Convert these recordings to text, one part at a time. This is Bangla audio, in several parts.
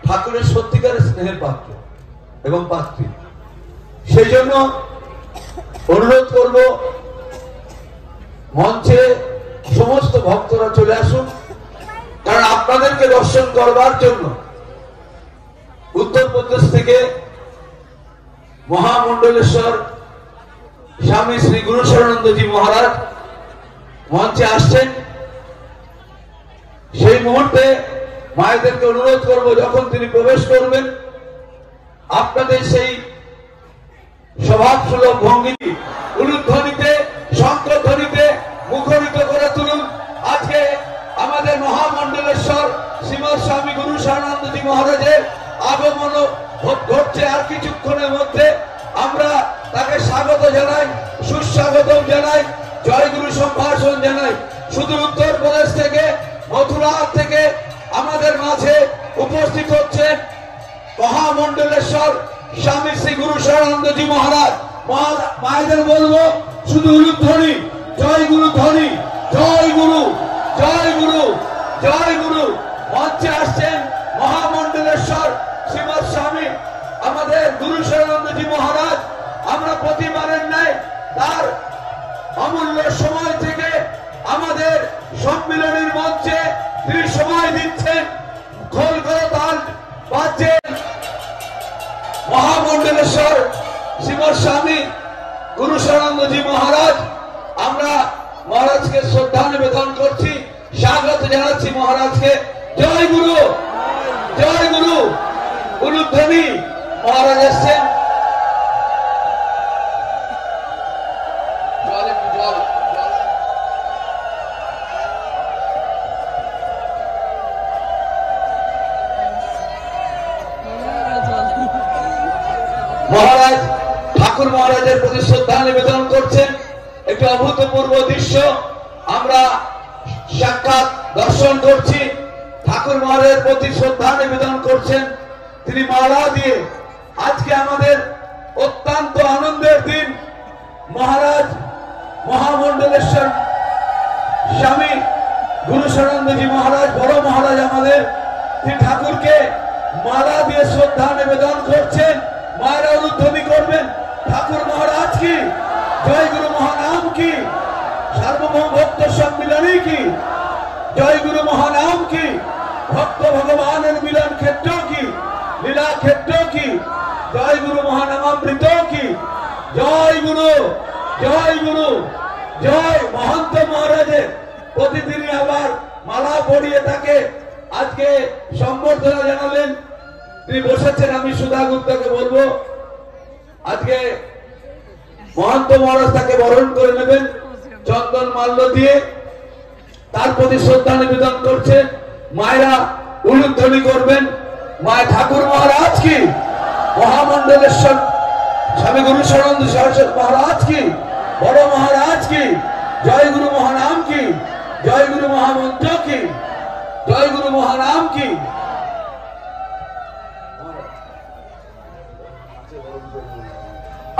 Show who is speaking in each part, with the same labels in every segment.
Speaker 1: ঠাকুরের সত্যিকারের স্নেহের পাত্র এবং পাত্রী। সেই জন্য অনুরোধ করব মঞ্চে সমস্ত ভক্তরা চলে আসুন, কারণ আপনাদেরকে দর্শন করবার জন্য উত্তরপ্রদেশ থেকে মহামন্ডলেশ্বর স্বামী শ্রী গুরু শরণানন্দজি মহারাজ মঞ্চে আসছেন। সেই মুহূর্তে মায়েদেরকে অনুরোধ করব, যখন তিনি প্রবেশ করবেন আপনাদের সেই স্বভাবসুলভ ভঙ্গিটি উলুধ্বনিতে শঙ্খধ্বনিতে মুখরিত করে তুলুন। আজকে আমাদের মহামন্ডলেশ্বর শ্রীমৎ স্বামী গুরু শরণানন্দজি মহারাজের আগমন ঘটছে। আর কিছুক্ষণের মধ্যে আমরা তাকে স্বাগত জানাই, সুস্বাগত জানাই, জয়গুরু সম্ভাষণ জানাই। শুধু উত্তরপ্রদেশ থেকে, মথুরা থেকে আমাদের মাঝে উপস্থিত হচ্ছেন মহামন্ডলেশ্বর স্বামী শ্রী গুরু শরণানন্দজি মহারাজ। মায়েদের বলবো শুধু উলুধ্বনি, জয় গুরু ধ্বনি, জয় গুরু, জয় গুরু, জয় গুরু। মঞ্চে আসছেন মহামন্ডলেশ্বর শ্রীমৎ স্বামী আমাদের গুরু শরণানন্দজি মহারাজ। আমরা প্রতিবারের ন্যায় তার অমূল্য সময় থেকে আমাদের সম্মিলনীর মঞ্চে তিনি সময় দিচ্ছেন, খোল করে তাল বাজছেন। মহামন্ডলেশ্বর শ্রীমৎ স্বামী গুরু শরণানন্দজি মহারাজ, আমরা মহারাজকে শ্রদ্ধা নিবেদন করছি, স্বাগত জানাচ্ছি মহারাজকে। জয় গুরু, জয় গুরু। উলুধ্বনি মহারাজ এসছেন। মহারাজ ঠাকুর মহারাজের প্রতি শ্রদ্ধা নিবেদন করছেন। একটি অভূতপূর্ব দৃশ্য আমরা সাক্ষাৎ দর্শন করছি। ঠাকুর মহারাজের প্রতি শ্রদ্ধা নিবেদন করছেন তিনি মালা দিয়ে। আজকে আমাদের অত্যন্ত আনন্দের দিন। মহারাজ মহামন্ডলেশ্বর স্বামী গুরু শরণানন্দজি মহারাজ, বড় মহারাজ আমাদের, তিনি ঠাকুরকে মালা দিয়ে শ্রদ্ধা নিবেদন করছেন। মায়েরা উলুধ্বনি করবেন। ঠাকুর মহারাজ কি, জয় গুরু মহানাম কি, সার্বভৌম ভক্ত সম্মিলনী কি, জয় গুরু মহানাম কি, ভক্ত ভগবানের মিলন ক্ষেত্র কি, লীলা ক্ষেত্র কি, জয় গুরু মহানামামৃত কি, জয় গুরু, জয় গুরু, জয়। মহন্ত মহারাজের প্রতিদিনই আবার মালা পরিয়ে তাকে আজকে সম্বর্ধনা জানালেন। তিনি বসেছেন, আমি সুধা গুপ্তাকে বলবো আজকে মহন্ত মহারাজ তাকে বরণ করে নেবেন চন্দন মাল্য দিয়ে। তার প্রতি শ্রদ্ধা নিবেদন করছে। মায়েরা উলুধ্বনি করবেন। মায় ঠাকুর মহারাজ কি, মহামন্ডলেশ্বর স্বামী গুরু শরণানন্দ সরস্বতী মহারাজ কি, বড় মহারাজ কি, জয় গুরু মহানাম কি, জয় গুরু মহামন্ত্র কি, জয় গুরু মহানাম কি।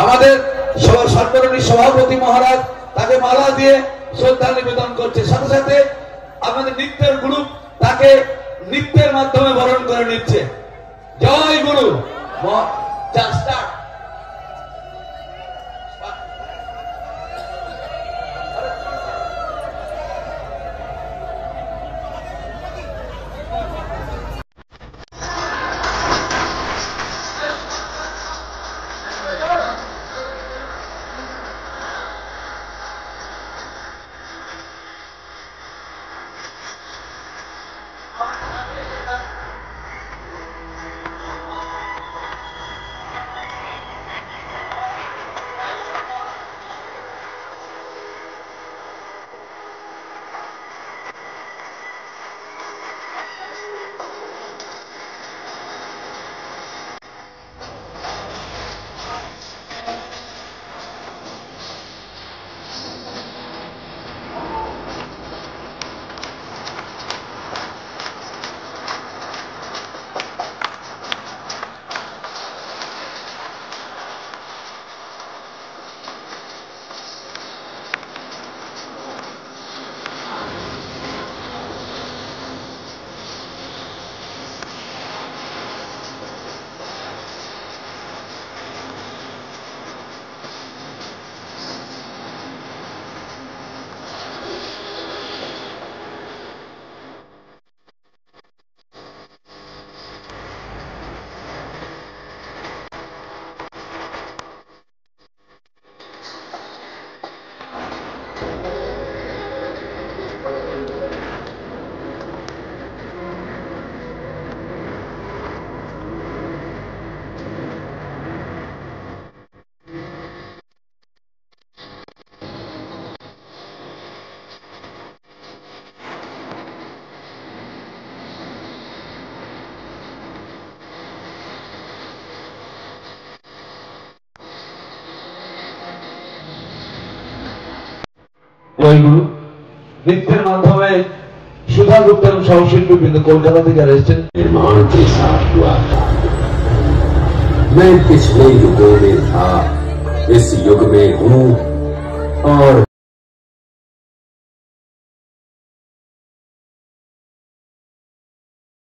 Speaker 1: আমাদের সর্বরণী সভাপতি মহারাজ তাকে মালা দিয়ে শ্রদ্ধা নিবেদন করছে। সাথে সাথে আমাদের নৃত্যের গ্রুপ তাকে নৃত্যের মাধ্যমে বরণ করে নিচ্ছে। জয় গুরু। জয়গুরু। নৃত্যের মাধ্যমে সুধা গুপ্ত এবং সহশিল্পী কিন্তু কলকাতা থেকে এসেছেন।
Speaker 2: निर्माण के साथ हुआ था। मैं पिछले युगों में था, इस युग में हूँ और